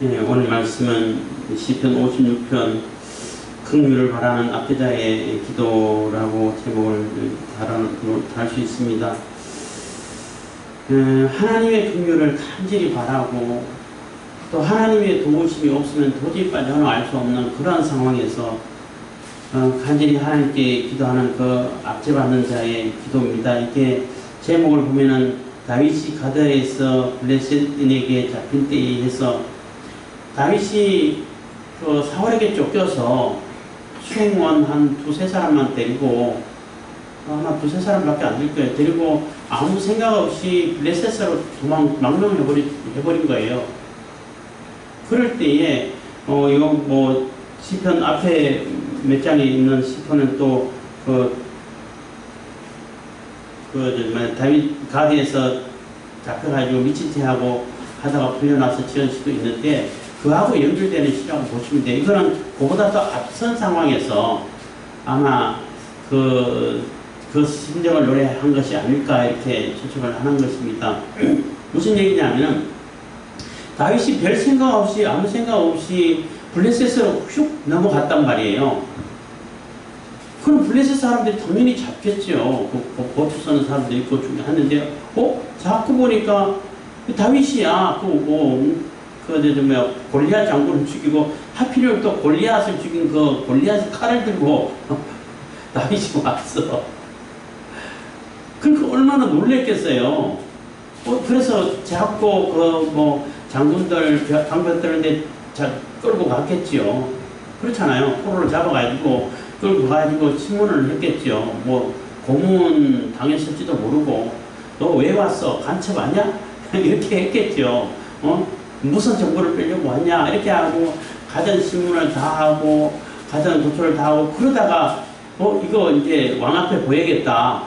예, 오늘 말씀은 시편 56편 긍휼을 바라는 압제자의 기도라고 제목을 다할 수 있습니다. 하나님의 긍휼을 간절히 바라고 또 하나님의 도우심이 없으면 도저히 빠져나올 알 수 없는 그러한 상황에서 간절히 하나님께 기도하는 그 압제받는 자의 기도입니다. 이게 제목을 보면은 다윗이 가드에서 블레셋인에게 잡힌 때에 해서 다윗이 그 사울에게 쫓겨서 수행원 한 두세 사람만 데리고 아마 두세 사람밖에 안 될 거예요. 데리고 아무 생각 없이 블레셋으로 망명해버린 거예요. 그럴 때에 이거 뭐 시편 앞에 몇 장에 있는 시편은 또 다윗 가드에서 잡혀가지고 미친 채 하고 하다가 풀려나서 지은 시도 있는데 그하고 연결되는 시라고 보시면 돼요. 이거는 그보다 더 앞선 상황에서 아마 그 심정을 노래한 것이 아닐까 이렇게 추측을 하는 것입니다. 무슨 얘기냐면은 다윗이 별 생각 없이 아무 생각 없이 블레셋으로 슉 넘어갔단 말이에요. 그럼 블레셋 사람들이 당연히 잡겠죠. 보트 쓰는 사람도 있고 하는데 자꾸 보니까 다윗이야. 골리앗 장군을 죽이고 하필이면 또 골리앗을 죽인 그 골리앗 칼을 들고 다윗이 왔어. 그러니까 얼마나 놀랬겠어요. 그래서 자꾸 장군들 방벽들인데 끌고 갔겠지요. 그렇잖아요. 포로를 잡아가지고 끌고 가지고 신문을 했겠죠. 고문 당했을지도 모르고 너 왜 왔어? 간첩 아니야? 이렇게 했겠죠. 무슨 정보를 빼려고 왔냐? 이렇게 하고 가전 신문을 다 하고 가전 도초를 다 하고 그러다가 이거 이제 왕 앞에 보여야겠다.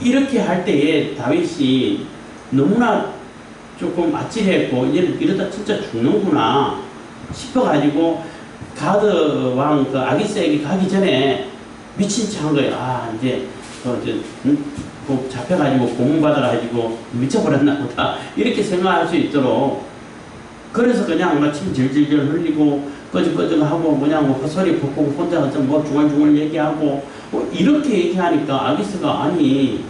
이렇게 할 때에 다윗이 너무나 조금 아찔했고 이러다 진짜 죽는구나 싶어가지고 가드 왕 아기스에게 가기 전에 미친 척 한 거예요. 이제 잡혀가지고 고문받아가지고 미쳐버렸나 보다 이렇게 생각할 수 있도록 그래서 그냥 침 질질질 흘리고 꺼적꺼적하고 그냥 헛소리 벗고 혼자 중얼중얼 얘기하고 이렇게 얘기하니까 아기스가 아니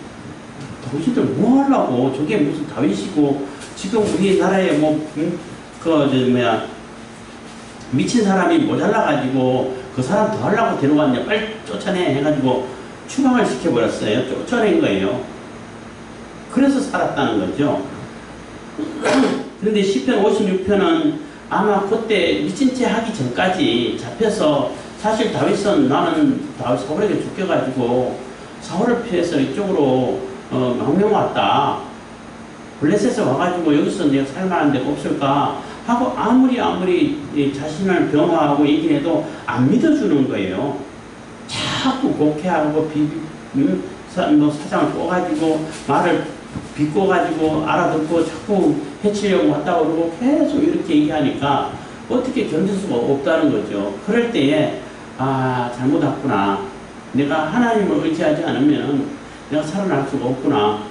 당신들 뭐 하려고 저게 무슨 다윗이고 지금 우리나라에 미친 사람이 모자라가지고 그 사람 더 하려고 데려왔냐 빨리 쫓아내 해가지고 추방을 시켜버렸어요. 쫓아낸 거예요. 그래서 살았다는 거죠. 그런데 시편 56편은 아마 그때 미친 채 하기 전까지 잡혀서 사실 다윗은 나는 사울에게 쫓겨가지고 사울을 피해서 이쪽으로 망명 왔다. 블레셋에 와가지고 여기서 내가 살만한 데가 없을까 하고 아무리 자신을 변호하고 얘기해도 안 믿어주는 거예요. 자꾸 곡해하고 사장을 꼬가지고 말을 비꼬가지고 알아듣고 자꾸 해치려고 왔다 그러고 계속 이렇게 얘기하니까 어떻게 견딜 수가 없다는 거죠. 그럴 때에 잘못 왔구나. 내가 하나님을 의지하지 않으면 내가 살아날 수가 없구나.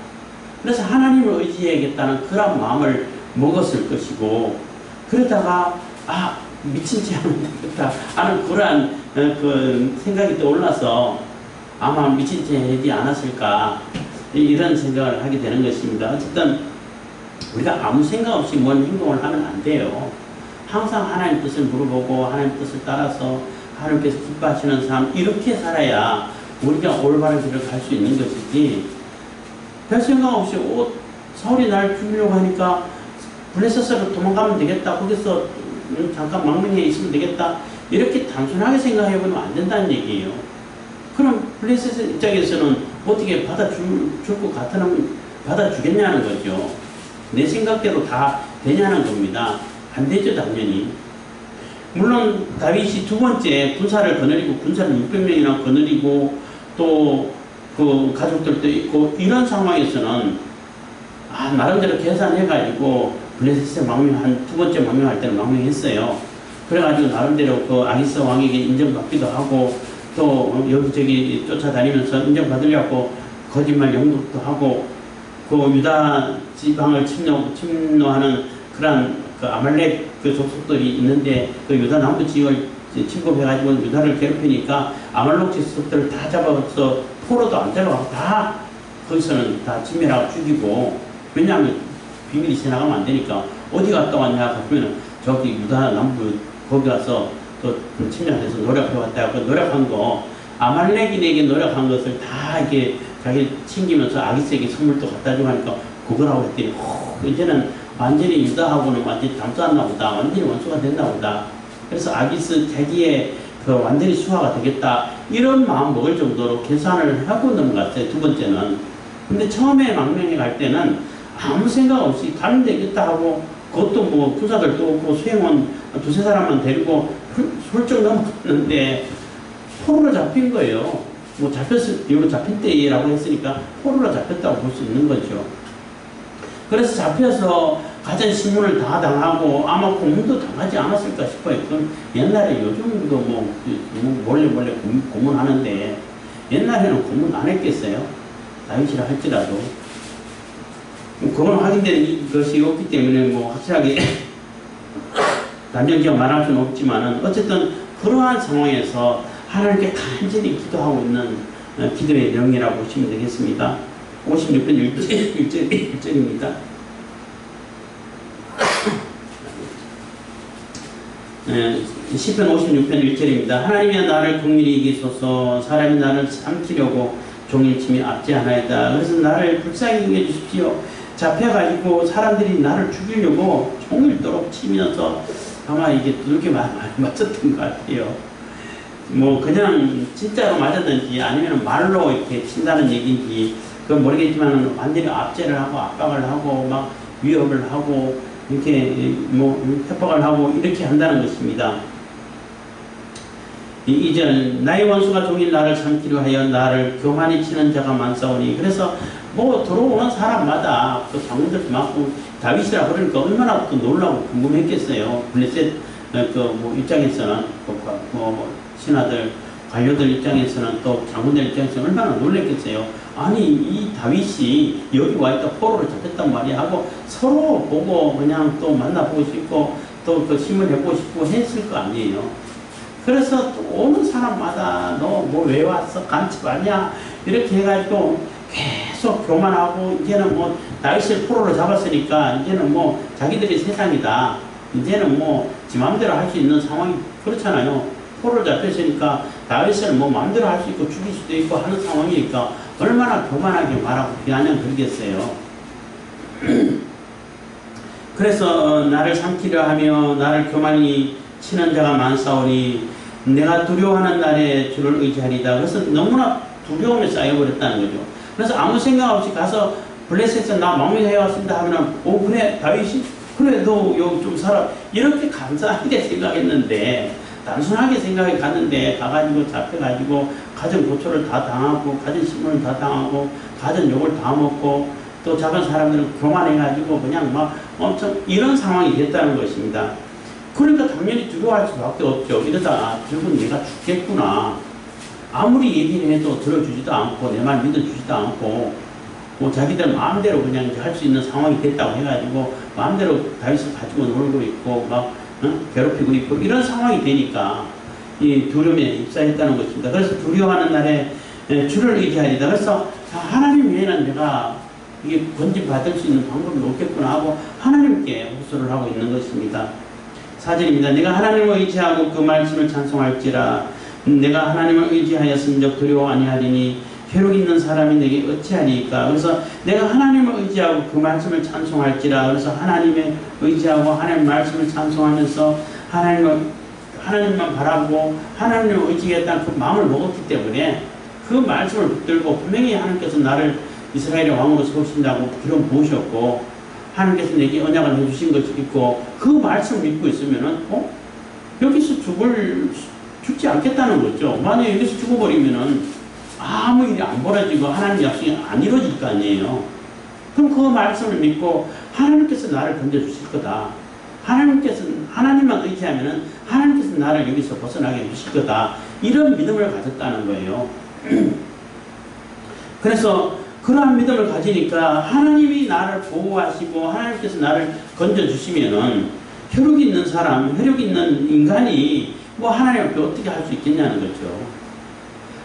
그래서 하나님을 의지해야겠다는 그런 마음을 먹었을 것이고 그러다가 미친 채 하면 되겠다 하는 그러한 생각이 떠올라서 아마 미친 채 하지 않았을까 이런 생각을 하게 되는 것입니다. 어쨌든 우리가 아무 생각 없이 뭔 행동을 하면 안 돼요. 항상 하나님 뜻을 물어보고 하나님 뜻을 따라서 하나님께서 기뻐하시는 삶 이렇게 살아야 우리가 올바른 길을 갈 수 있는 것이지 별 생각 없이 사울이 날 죽이려고 하니까 블레셋으로 도망가면 되겠다. 거기서 잠깐 망명해 있으면 되겠다. 이렇게 단순하게 생각해보면 안 된다는 얘기예요. 그럼 블레셋 입장에서는 어떻게 받아줄 것 같으면 받아주겠냐는 거죠. 내 생각대로 다 되냐는 겁니다. 안 되죠, 당연히. 물론 다윗이 두 번째 군사를 거느리고 군사를 600명이나 거느리고 또 그 가족들도 있고 이런 상황에서는 나름대로 계산해가지고 블레셋에 두 번째 망명할 때는 망명했어요. 그래가지고 나름대로 그 아기스 왕에게 인정받기도 하고 또 여기저기 쫓아다니면서 인정받으려고 거짓말 영국도 하고 그 유다 지방을 침노하는 그런 그 아말렉 그 족속들이 있는데 그 유다 남부 지역을 침공해가지고 유다를 괴롭히니까 아말렉 족속들을 다 잡아서 포로도 안 데려가고 다 거기서는 다 진멸하고 죽이고, 왜냐하면 비밀이 새나가면 안 되니까 어디 갔다 왔냐 그러면 저기 유다 남부 거기 가서 또 침략해서 노력해왔다. 그 노력한 거 아말렉인에게 노력한 것을 다 이렇게 자기 챙기면서 아기스에게 선물도 갖다 주고 하니까 그거라고 했더니 이제는 완전히 유다하고는 완전히 담수했나 보다. 완전히 원수가 됐나 보다. 그래서 아기스 자기의 그 완전히 수화가 되겠다. 이런 마음 먹을 정도로 계산을 하고 넘어갔어요. 두 번째는. 근데 처음에 망명해 갈 때는 아무 생각 없이 가면 되겠다 하고, 그것도 뭐 부사들도 없고 수행원 두세 사람만 데리고 훌쩍 넘어갔는데 포로로 잡힌 거예요. 뭐 이거 잡힌 때라고 했으니까 포로로 잡혔다고 볼 수 있는 거죠. 그래서 잡혀서 가전 신문을 다 당하고 아마 고문도 당하지 않았을까 싶어요. 그건 옛날에 요즘도 뭐 몰래 고문하는데 옛날에는 고문 안 했겠어요? 다윗이라 할지라도. 그건 확인된 것이 없기 때문에 뭐 확실하게 단정지어 말할 수는 없지만은 어쨌든 그러한 상황에서 하나님께 간절히 기도하고 있는 기도의 내용이라고 보시면 되겠습니다. 56편 1절입니다. 시편 56편 1절입니다. 하나님이 나를 긍휼히 여기소서. 사람이 나를 삼키려고 종일침이 압제하나이다. 그래서 나를 불쌍히 여겨주십시오. 잡혀가지고 사람들이 나를 죽이려고 종일도록 치면서 아마 이게 두들겨 많이 맞췄던 것 같아요. 뭐 그냥 진짜로 맞았는지 아니면 말로 이렇게 친다는 얘기인지 그건 모르겠지만 완전히 압제를 하고 압박을 하고 막 위협을 하고 이렇게 뭐 협박을 하고 이렇게 한다는 것입니다. 2절 나의 원수가 종일 나를 삼키려 하여 나를 교만히 치는 자가 많사오니. 그래서 뭐 들어오는 사람마다 그 장군들도 많고 다윗이라 그러니까 얼마나 또 놀라고 궁금했겠어요. 블레셋 뭐 입장에서는 뭐 신하들 관료들 입장에서는 또 장군들 입장에서는 얼마나 놀랬겠어요. 아니 이 다윗이 여기 와있다 포로를 잡혔단 말이야 하고 서로 보고 그냥 또 만나보고 싶고 또 그 신문해보고 싶고 했을 거 아니에요. 그래서 또 오는 사람마다 너 뭐 왜 왔어? 간첩 아니야? 이렇게 해가지고 계속 교만하고 이제는 뭐 다윗을 포로로 잡았으니까 이제는 뭐 자기들이 세상이다. 이제는 뭐 지 마음대로 할 수 있는 상황이 그렇잖아요. 포로를 잡혔으니까 다윗을 뭐 마음대로 할 수 있고 죽일 수도 있고 하는 상황이니까 얼마나 교만하게 말하고 비아냥 그러겠어요. 그래서 나를 삼키려 하며 나를 교만히 치는 자가 많사오니 내가 두려워하는 날에 주를 의지하리다. 그래서 너무나 두려움에 쌓여버렸다는 거죠. 그래서 아무 생각 없이 가서 블레셋에서 나 망명해왔습니다 하면은 그래 다윗이 그래 너 여기 좀 살아 이렇게 감사하게 생각했는데 단순하게 생각해 갔는데 가가지고 잡혀가지고 가정 고초를 다 당하고 가정 신문을 다 당하고 가정 욕을 다 먹고 또 작은 사람들은 교만해가지고 그냥 막 엄청 이런 상황이 됐다는 것입니다. 그러니까 당연히 두려워할 수밖에 없죠. 이러다 결국 내가 죽겠구나. 아무리 얘기를 해도 들어주지도 않고 내 말 믿어주지도 않고 뭐 자기들 마음대로 그냥 할 수 있는 상황이 됐다고 해가지고 마음대로 다윗을 가지고 놀고 있고 막 괴롭히고 있고 이런 상황이 되니까 이 두려움에 입사했다는 것입니다. 그래서 두려워하는 날에 주를 의지하리다. 그래서 하나님 외에는 내가 이게 건진받을 수 있는 방법이 없겠구나 하고 하나님께 호소를 하고 있는 것입니다. 4절입니다. 내가 하나님을 의지하고 그 말씀을 찬송할지라. 내가 하나님을 의지하였음적 두려워 아니하리니 회복 있는 사람이 내게 어찌하리까. 그래서 내가 하나님을 의지하고 그 말씀을 찬송할지라. 그래서 하나님의 의지하고 하나님 말씀을 찬송하면서 하나님만 바라보고 하나님을 의지하겠다는 그 마음을 먹었기 때문에 그 말씀을 붙들고 분명히 하나님께서 나를 이스라엘의 왕으로 세우신다고 기름 부으셨고 하나님께서 내게 언약을 해주신 것이 있고 그 말씀을 믿고 있으면은 여기서 죽지 않겠다는 거죠. 만약에 여기서 죽어버리면은 아무 일이 안 벌어지고 하나님 약속이 안 이루어질 거 아니에요. 그럼 그 말씀을 믿고 하나님께서 나를 건져주실 거다. 하나님만 의지하면은 하나님께서 나를 여기서 벗어나게 해주실 거다. 이런 믿음을 가졌다는 거예요. 그래서 그러한 믿음을 가지니까 하나님이 나를 보호하시고 하나님께서 나를 건져주시면은 혈육 있는 사람, 혈육 있는 인간이 뭐 하나님 앞에 어떻게 할 수 있겠냐는 거죠.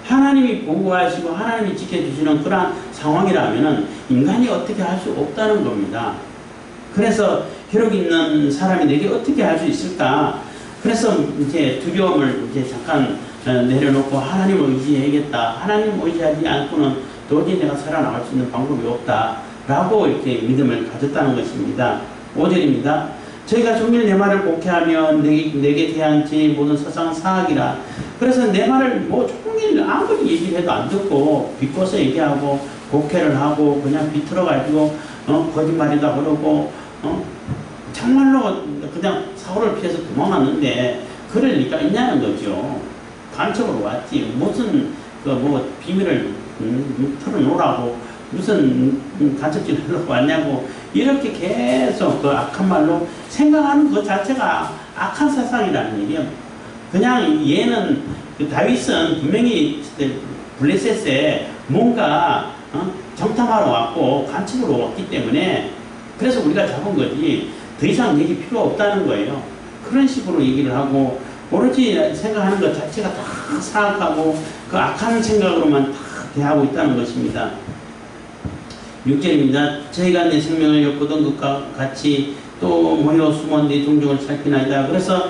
하나님이 보호하시고 하나님이 지켜주시는 그러한 상황이라면은 인간이 어떻게 할 수 없다는 겁니다. 그래서 혈육 있는 사람이 내게 어떻게 할 수 있을까? 그래서 이제 두려움을 이제 잠깐 내려놓고 하나님을 의지해야겠다. 하나님 의지하지 않고는 도저히 내가 살아나갈 수 있는 방법이 없다. 라고 이렇게 믿음을 가졌다는 것입니다. 5절입니다. 저희가 종일 내 말을 곡해하며 내게 대한 제 모든 사상은 사악이라. 그래서 내 말을 뭐 종일 아무리 얘기를 해도 안 듣고 비꼬서 얘기하고 곡해를 하고 그냥 비틀어가지고 거짓말이다 그러고 정말로 그냥 사고를 피해서 도망갔는데 그럴 리가 있냐는 거죠. 간첩으로 왔지. 무슨 뭐 비밀을 털어놓으라고 무슨 간첩질을 하려고 왔냐고 이렇게 계속 그 악한 말로 생각하는 것 자체가 악한 사상이라는 얘기예요. 그냥 얘는 그 다윗은 분명히 블레셋에 뭔가 정탐하러 왔고 간첩으로 왔기 때문에 그래서 우리가 잡은 거지 더 이상 얘기 필요 없다는 거예요. 그런 식으로 얘기를 하고 오로지 생각하는 것 자체가 다 사악하고 그 악한 생각으로만 다 대하고 있다는 것입니다. 6절입니다. 저희가 내 생명을 엿보던 것과 같이 또 모여 숨어 내 동족을 살피나이다. 그래서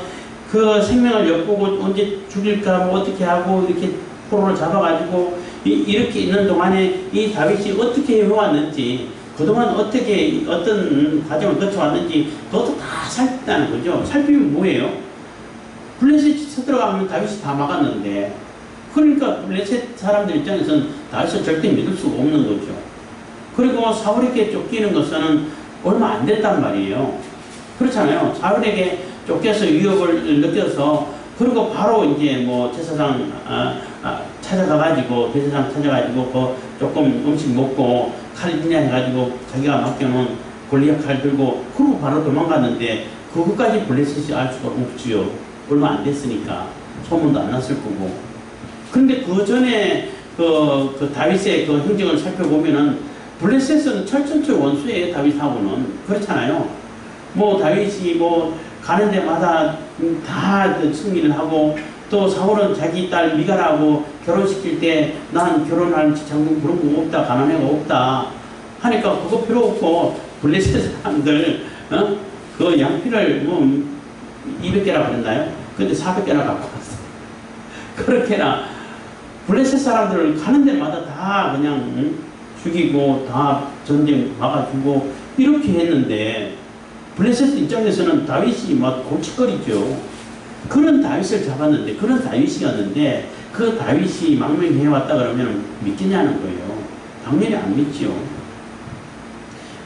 그 생명을 엿보고 언제 죽일까 뭐 어떻게 하고 이렇게 포로를 잡아가지고 이렇게 있는 동안에 이 다윗이 어떻게 해왔는지 그동안 어떻게 어떤 과정을 거쳐왔는지 그것도 다 살pis다는 거죠. 살피면 뭐예요? 블레셋이 쳐들어가면 다윗이 다 막았는데 그러니까 블레셋 사람들 입장에서는 다윗을 절대 믿을 수가 없는 거죠. 그리고 사울에게 쫓기는 것은 얼마 안 됐단 말이에요. 그렇잖아요. 사울에게 쫓겨서 위협을 느껴서 그리고 바로 이제 뭐 제사장 찾아가가지고 제사장 찾아가지고 그 조금 음식 먹고 칼이냐 해가지고 자기가 맡겨놓은 골리앗 칼 들고 그러고 바로 도망갔는데 그것까지 블레셋이 알 수가 없지요. 얼마 안 됐으니까 소문도 안 났을 거고. 그런데 그 전에 그 다윗의 그 행적을 살펴보면은 블레셋은 철천철 원수예요. 다윗하고는 그렇잖아요. 뭐 다윗이 뭐 가는 데마다 다 승리를 하고 또 사울은 자기 딸 미갈하고 결혼시킬 때 난 결혼할 지장도 그런 거 없다 가난해가 없다 하니까 그거 필요 없고 블레셋 사람들 그 양피를 뭐 200개나 그랬나요? 근데 400개나 갖고 왔어. 그렇게나 블레셋 사람들을 가는 데마다 다 그냥 죽이고 다 전쟁 막아주고 이렇게 했는데 블레셋 입장에서는 다윗이 막 골칫거리죠. 그런 다윗을 잡았는데 그런 다윗이었는데 그 다윗이 망명해왔다 그러면 믿겠냐는 거예요. 당연히 안 믿죠.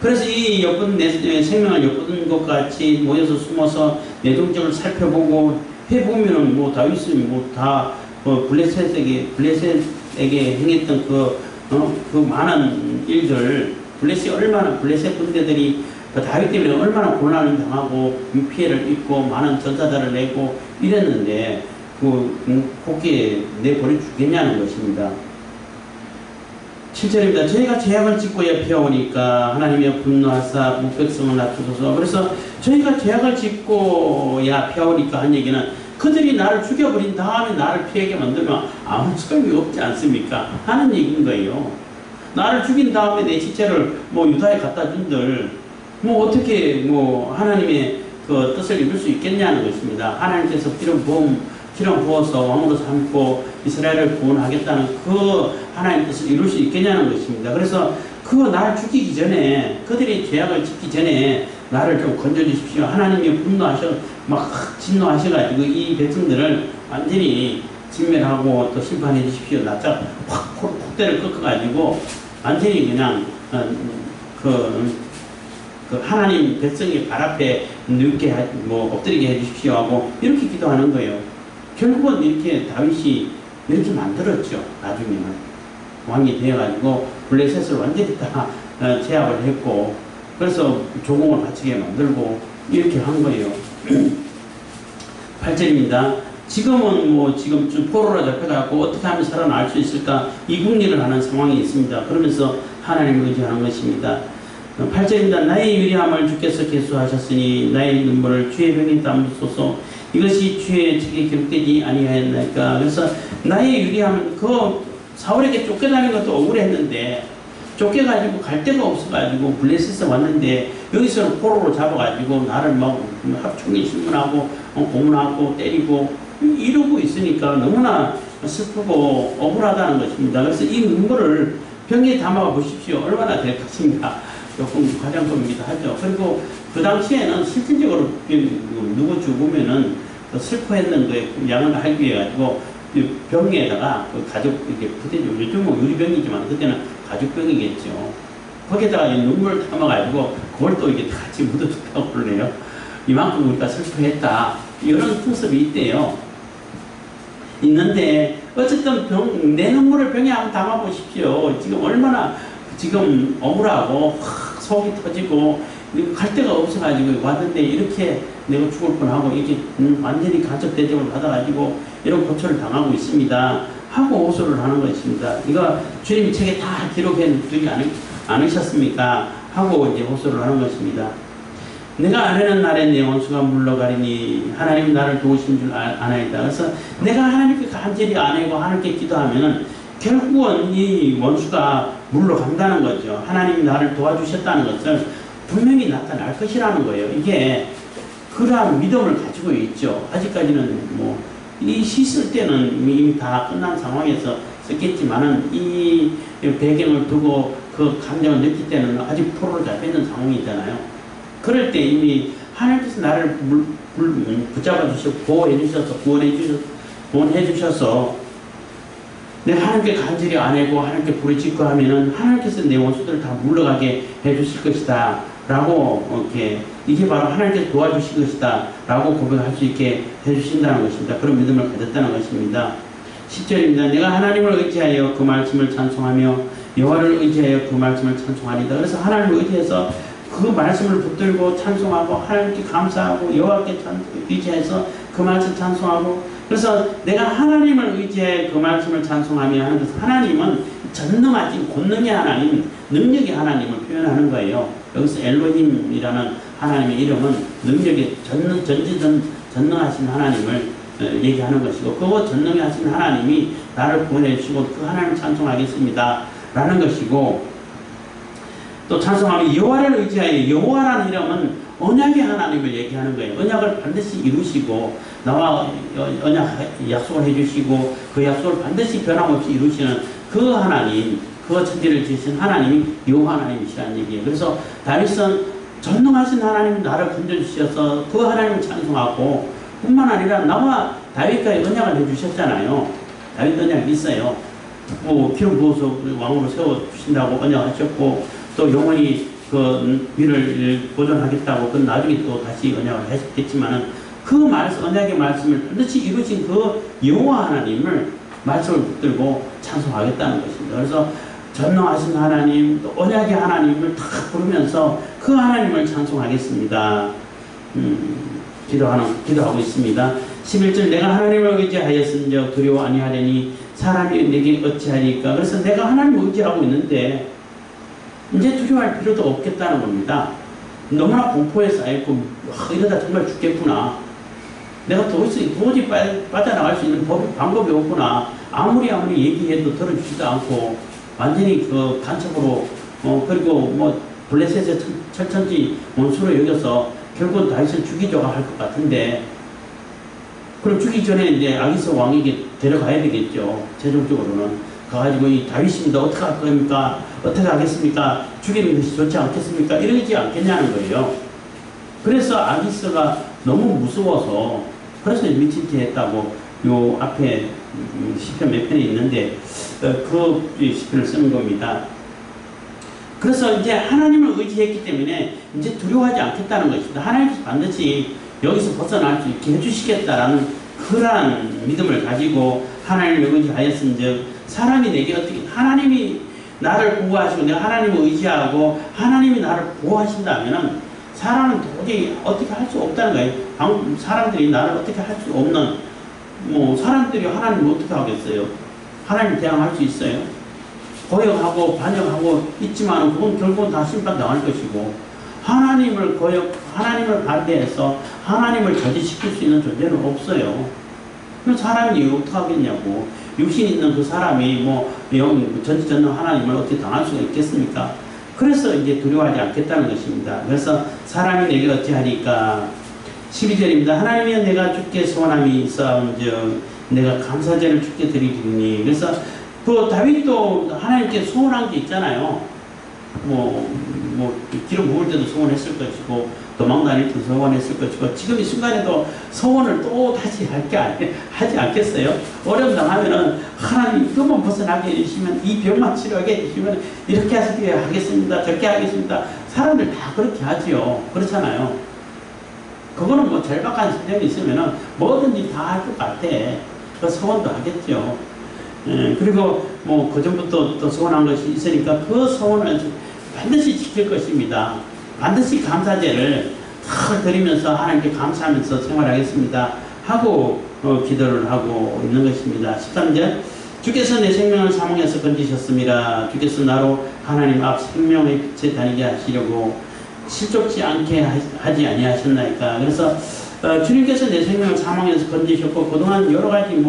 그래서 이 엿보는 내 생명을 엿보는 것 같이 모여서 숨어서 내 동족을 살펴보고 해보면은 뭐 다윗이 뭐 다 블레셋에게 행했던 그 많은 일들 블레셋 군대들이 다윗 때문에 얼마나 곤란을 당하고 피해를 입고 많은 전사자를 내고 이랬는데 거기에 내버려 주겠냐는 것입니다. 7절입니다. 저희가 죄악을 짓고야 피하오니까 하나님의 분노하사 백성을 낮추소서. 그래서 저희가 죄악을 짓고야 피하오니까 한 얘기는 그들이 나를 죽여버린 다음에 나를 피하게 만들면 아무 소용이 없지 않습니까? 하는 얘기인 거예요. 나를 죽인 다음에 내 시체를 뭐 유다에 갖다 준들 뭐 어떻게 뭐 하나님의 그 뜻을 이룰 수 있겠냐는 것입니다. 하나님께서 기름 부어서 왕으로 삼고 이스라엘을 구원하겠다는 그 하나님의 뜻을 이룰 수 있겠냐는 것입니다. 그래서 나를 죽이기 전에 그들이 죄악을 짓기 전에 나를 좀 건져주십시오. 하나님이 진노하셔가지고 이 백성들을 완전히 진멸하고 또 심판해 주십시오. 낯짝 확 콧대를 꺾어가지고 완전히 그냥 그 하나님 백성의 발 앞에 눕게 엎드리게 해주십시오 하고 이렇게 기도하는 거예요. 결국은 이렇게 다윗이 이렇게 만들었죠. 나중에는 왕이 되어가지고 블레셋을 완전히 다 제압을 했고 그래서 조공을 바치게 만들고 이렇게 한 거예요. 8절입니다. 지금은 지금 포로로 잡혀가고 어떻게 하면 살아날 수 있을까 이 궁리를 하는 상황이 있습니다. 그러면서 하나님을 의지하는 것입니다. 8절입니다. 나의 유리함을 주께서 계수하셨으니 나의 눈물을 주의 병에 담으소서. 이것이 주의 책에 기록되지 아니하였나이까. 그래서 나의 유리함은 그 사울에게 쫓겨나는 것도 억울했는데 쫓겨가지고 갈 데가 없어가지고 블레셋에 왔는데 여기서는 포로로 잡아가지고 나를 막 합충에 신문하고 고문하고 때리고 이러고 있으니까 너무나 슬프고 억울하다는 것입니다. 그래서 이 눈물을 병에 담아 보십시오. 얼마나 될 것인가. 조금 과장법이기도 하죠. 그리고 그 당시에는 실질적으로 누구 죽으면은 슬퍼했는 거에 양을 하기 위해 가지고 병에다가 그 가죽 이렇게 부대죠. 요즘은 유리병이지만 그때는 가죽병이겠죠. 거기에다가 눈물을 담아가지고 그걸 또 이게 같이 묻어줬다고 그러네요. 이만큼 우리가 슬퍼했다. 이런 풍습이 있대요. 있는데 어쨌든 내 눈물을 병에 한번 담아보십시오. 지금 얼마나 지금 억울하고 속이 터지고 갈 데가 없어가지고 왔는데 이렇게 내가 죽을 뻔하고 이게 완전히 간첩 대접을 받아가지고 이런 고초를 당하고 있습니다 하고 호소를 하는 것입니다. 이거 주님이 책에 다 기록해 두지 않으셨습니까? 하고 이제 호소를 하는 것입니다. 내가 아뢰는 날에 내 원수가 물러가리니 하나님 나를 도우신 줄 아나이다. 그래서 내가 하나님께 간절히 아뢰고 하나님께 기도하면은 결국은 이 원수가 물러간다는 거죠. 하나님이 나를 도와주셨다는 것을 분명히 나타날 것이라는 거예요. 이게 그러한 믿음을 가지고 있죠. 아직까지는 뭐 이 시 쓸 때는 이미 다 끝난 상황에서 썼겠지만은 이 배경을 두고 그 감정을 느낄 때는 아직 포로로 잡혀있는 상황이잖아요. 그럴 때 이미 하나님께서 나를 붙잡아 주시고 보호해 주셔서 구원해 주셔서 내가 하나님께 간절히 아뢰고 하나님께 부르짖고 하면은 하나님께서 내 원수들을 다 물러가게 해 주실 것이다 라고 이게 바로 하나님께서 도와주실 것이다 라고 고백할 수 있게 해 주신다는 것입니다. 그런 믿음을 가졌다는 것입니다. 10절입니다. 내가 하나님을 의지하여 그 말씀을 찬송하며 여호와를 의지하여 그 말씀을 찬송하리다. 그래서 하나님을 의지해서 그 말씀을 붙들고 찬송하고 하나님께 감사하고 여호와께 의지해서 그 말씀 찬송하고 그래서 내가 하나님을 의지해 그 말씀을 찬송하며 하는 것은 하나님은 전능하신 권능의 하나님, 능력의 하나님을 표현하는 거예요. 여기서 엘로힘이라는 하나님의 이름은 능력의 전능하신 하나님을 얘기하는 것이고 그 전능하신 하나님이 나를 구원해 주시고 그 하나님을 찬송하겠습니다 라는 것이고 또 찬송하며 여호와를 의지하여 여호와라는 이름은 언약의 하나님을 얘기하는 거예요. 언약을 반드시 이루시고 나와 언약 약속을 해주시고 그 약속을 반드시 변함없이 이루시는 그 하나님, 그 천지를 지으신 하나님이 여호와 하나님이시라는 얘기예요. 그래서 다윗은 전능하신 하나님 나를 건져주셔서 그 하나님을 찬송하고 뿐만 아니라 나와 다윗과의 언약을 해주셨잖아요. 다윗 언약이 있어요. 뭐 기름 부어서 왕으로 세워주신다고 언약하셨고 또 영원히 그 위를 보존하겠다고 그 나중에 또 다시 언약을 했겠지만은 그 언약의 말씀을 반드시 이루신 그 여호와 하나님을 말씀을 붙들고 찬송하겠다는 것입니다. 그래서 전능하신 하나님 또 언약의 하나님을 다 부르면서 그 하나님을 찬송하겠습니다. 기도하고 있습니다. 11절 내가 하나님을 의지하였은즉 두려워 아니하려니 사람이 내게 어찌하리까. 그래서 내가 하나님을 의지하고 있는데 이제 두려워할 필요도 없겠다는 겁니다. 너무나 공포에 쌓였고 이러다 정말 죽겠구나. 내가 도저히 빠져나갈 수 있는 방법이 없구나. 아무리 얘기해도 들어주지도 않고 완전히 그 간첩으로 그리고 뭐 블레셋의 철천지 원수로 여겨서 결국은 다윗을 죽이려고 할 것 같은데 그럼 죽기 전에 이제 아기스 왕에게 데려가야 되겠죠. 최종적으로는 가가지고 이 다윗입니다. 어떻게 할 겁니까? 어떻게 하겠습니까? 죽이는 것이 좋지 않겠습니까? 이러지 않겠냐는 거예요. 그래서 아기스가 너무 무서워서 그래서 미친 짓 했다고 요 앞에 시편 몇 편에 있는데 그 시편을 쓰는 겁니다. 그래서 이제 하나님을 의지했기 때문에 이제 두려워하지 않겠다는 것입니다. 하나님께서 반드시 여기서 벗어날 수 있게 해주시겠다라는 그러한 믿음을 가지고 하나님을 의지하였은즉 사람이 내게 어떻게 하나님이 나를 보호하시고 내가 하나님을 의지하고 하나님이 나를 보호하신다면은 사람은 도저히 어떻게 할 수 없다는 거예요. 사람들이 나를 어떻게 할 수 없는 사람들이 하나님을 어떻게 하겠어요? 하나님 대항할 수 있어요? 고역하고 반역하고 있지만 그건 결국은 다 심판당할 것이고, 하나님을 반대해서 하나님을 저지시킬 수 있는 존재는 없어요. 그럼 사람이 어떻게 하겠냐고. 육신 있는 그 사람이 전지전능 하나님을 어떻게 당할 수가 있겠습니까? 그래서 이제 두려워하지 않겠다는 것입니다. 그래서 사람이 내게 어찌하니까 12절입니다. 하나님이여 내가 주께 소원함이 있사온즉 내가 감사제를 주께 드리리니. 그래서 그 다윗도 하나님께 소원한 게 있잖아요. 기름 부을 때도 소원했을 것이고 도망 다닐 때도 소원했을 것이고 지금 이 순간에도 소원을 또 다시 하지 않겠어요? 어려움 당하면은 하나님 이것만 벗어나게 해주시면, 이 병만 치료하게 해주시면 이렇게 하겠습니다, 저렇게 하겠습니다. 사람들 다 그렇게 하지요. 그렇잖아요. 그거는 뭐 절박한 심정이 있으면은 뭐든지 다 할 것 같아. 그 소원도 하겠죠. 그리고 그 전부터 또 소원한 것이 있으니까 그 소원을 반드시 지킬 것입니다. 반드시 감사제를 다 드리면서 하나님께 감사하면서 생활하겠습니다 하고 기도를 하고 있는 것입니다. 13절 주께서 내 생명을 사망에서 건지셨습니다. 주께서 나로 하나님 앞 생명의 빛에 다니게 하시려고 실족지 않게 하지 아니하셨나이까. 그래서 주님께서 내 생명을 사망에서 건지셨고 그동안 여러 가지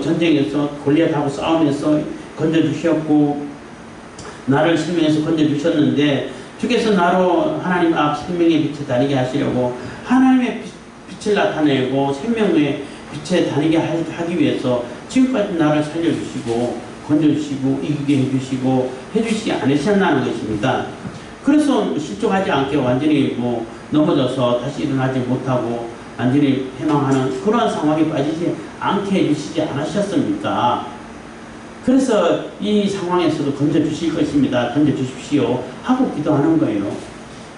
전쟁에서 골리앗하고 싸우면서 건져주셨고 나를 생명에서 건져주셨는데, 주께서 나로 하나님 앞 생명의 빛에 다니게 하시려고 하나님의 빛을 나타내고 생명의 빛에 다니게 하기 위해서 지금까지 나를 살려주시고 건져주시고 이기게 해주시지 않으셨나는 것입니다. 그래서 실족하지 않게 완전히 넘어져서 다시 일어나지 못하고 완전히 패망하는 그러한 상황에 빠지지 않게 해주시지 않으셨습니까? 그래서 이 상황에서도 건져주실 것입니다. 건져주십시오 하고 기도하는 거예요.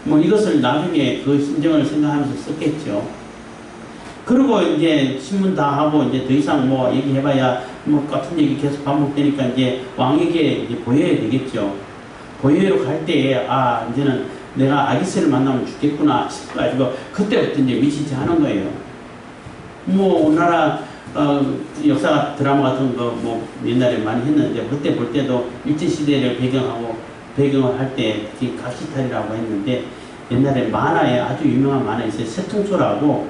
이것을 나중에 그 심정을 생각하면서 썼겠죠. 그리고 이제 신문 다 하고 이제 더 이상 얘기해봐야 같은 얘기 계속 반복되니까 이제 왕에게 이제 보여야 되겠죠. 보여로 갈 때에 이제는 내가 아기스를 만나면 죽겠구나 싶어가지고 그때부터 이제 미치지 하는 거예요. 우리나라 역사 드라마 같은 거 옛날에 많이 했는데 그때 볼 때도 일제시대를 배경을 할 때 특히 각시탈이라고 했는데, 옛날에 만화에 아주 유명한 만화 있어요. 새통초라고.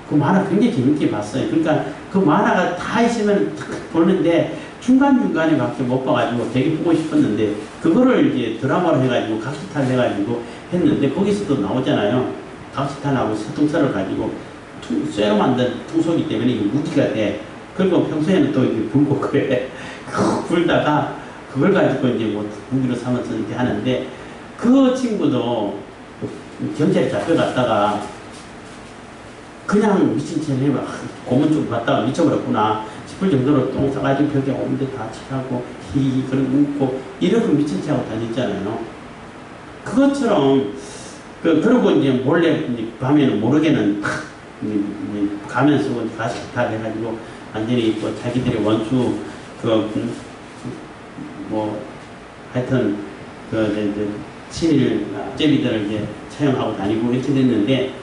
그 만화 굉장히 재밌게 봤어요. 그러니까 그 만화가 다 있으면 보는데 중간중간에 밖에 못 봐가지고 되게 보고 싶었는데, 그거를 이제 드라마로 해가지고 각시탈 해가지고 했는데 거기서도 나오잖아요. 각시탈하고 새통초를 가지고 쇠로 만든 통소기 때문에 이게 무기가 돼. 그리고 평소에는 또 이렇게 불고 그래. 불다가 그걸 가지고 이제 무기로 삼아서 이렇게 하는데, 그 친구도 경찰에 잡혀갔다가 그냥 미친 척 해봐. 고문 쪽 갔다가 미쳐버렸구나 싶을 정도로 똥 싸가지고 벽에 오는데 다 칠하고 히히 그러고 웃고 이러고 미친 척 하고 다녔잖아요. 그것처럼 그러고 이제 몰래 이제 밤에는 모르게는 가면 쓰고 가식 다 해가지고 완전히 자기들의 원수 하여튼 친일 제비들을 이제 차용하고 다니고 이렇게 됐는데,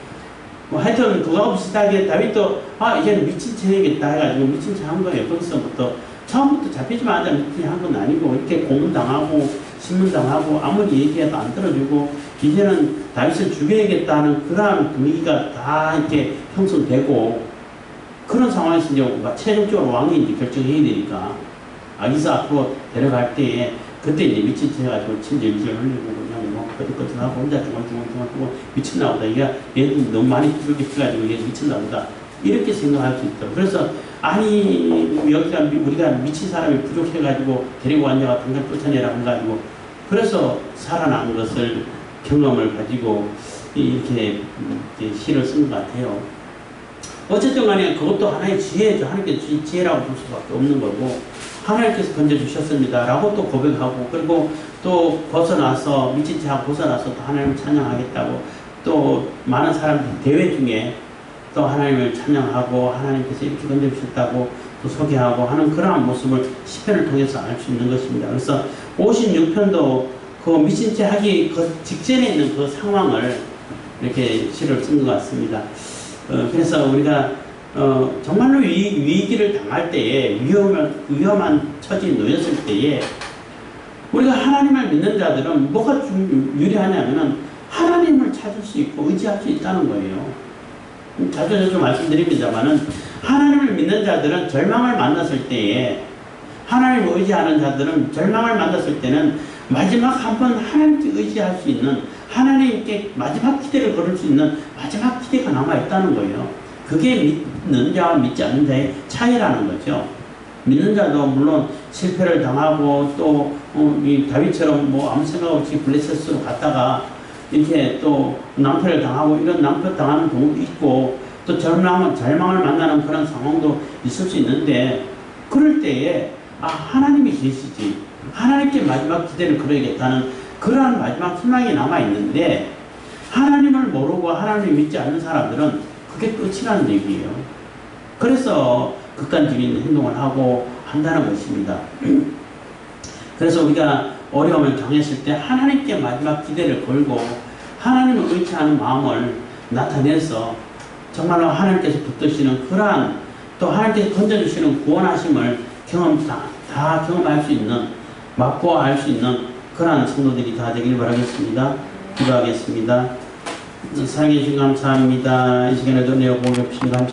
하여튼 그거하고 비슷하게 다윗도 이제는 미친 척 해야겠다 해가지고 미친 척 한 거예요. 거기서부터 처음부터 잡히지만 않아 미친 척 한 건 아니고 이렇게 고문당하고 신문당하고 아무리 얘기해도 안 들어주고 이제는 다윗을 죽여야겠다는 그러한 분위기가 다 이렇게 형성되고, 그런 상황에서 이제 최종적으로 왕이 이제 결정해야 되니까 아기사 앞으로 데려갈 때에 그때 이제 미친 척 해가지고 침질질 흘리고 그냥 거짓거짓하고 혼자 중얼중얼 미쳤나 보다. 이게 얘는 너무 많이 그렇게 해가지고 얘 미쳤나 보다. 이렇게 생각할 수 있더라고요. 그래서 여기가 우리가 미친 사람이 부족해가지고 데리고 왔냐가 당장 쫓아내라 해가지고 그래서 살아난 것을 경험을 가지고 이렇게 시를 쓴 것 같아요. 어쨌든 간에 그것도 하나의 지혜죠. 하나님께 지혜라고 볼 수밖에 없는 거고, 하나님께서 건져주셨습니다 라고 또 고백하고, 그리고 또 벗어나서 미친 척하고 벗어나서 또 하나님을 찬양하겠다고, 또 많은 사람들이 대회 중에 또 하나님을 찬양하고 하나님께서 이렇게 건져주셨다고 또 소개하고 하는 그러한 모습을 시편을 통해서 알 수 있는 것입니다. 그래서 56편도 그 미친 척 하기 그 직전에 있는 그 상황을 이렇게 시를 쓴 것 같습니다. 그래서 우리가 정말로 위기를 당할 때에 위험한 처지에 놓였을 때에 우리가 하나님을 믿는 자들은 뭐가 유리하냐면은 하나님을 찾을 수 있고 의지할 수 있다는 거예요. 자주 말씀드립니다만은 하나님을 믿는 자들은 절망을 만났을 때에 하나님을 의지하는 자들은 절망을 만났을 때는 마지막 한 번 하나님께 의지할 수 있는 하나님께 마지막 기대를 걸을 수 있는 마지막 기대가 남아있다는 거예요. 그게 믿는 자와 믿지 않는 자의 차이라는 거죠. 믿는 자도 물론 실패를 당하고 또 이 다윗처럼 뭐 아무 생각 없이 블레셋으로 갔다가 이렇게 또 낭패를 당하고 이런 낭패 당하는 경우도 있고 또 절망을 만나는 그런 상황도 있을 수 있는데 그럴 때에 하나님이 계시지 하나님께 마지막 기대를 걸어야겠다는 그러한 마지막 희망이 남아있는데 하나님을 모르고 하나님을 믿지 않는 사람들은 그게 끝이라는 얘기예요. 그래서 극단적인 행동을 하고 한다는 것입니다. 그래서 우리가 어려움을 당했을 때 하나님께 마지막 기대를 걸고 하나님을 의지하는 마음을 나타내서 정말로 하나님께서 붙드시는 그러한 또 하나님께서 건져주시는 구원하심을 다 경험할 수 있는 맛보아 알 수 있는 그러한 성도들이 다 되길 바라겠습니다. 기도하겠습니다. 사랑해 주신 감사합니다. 이 시간에도 내 복을 주신 감사합니다.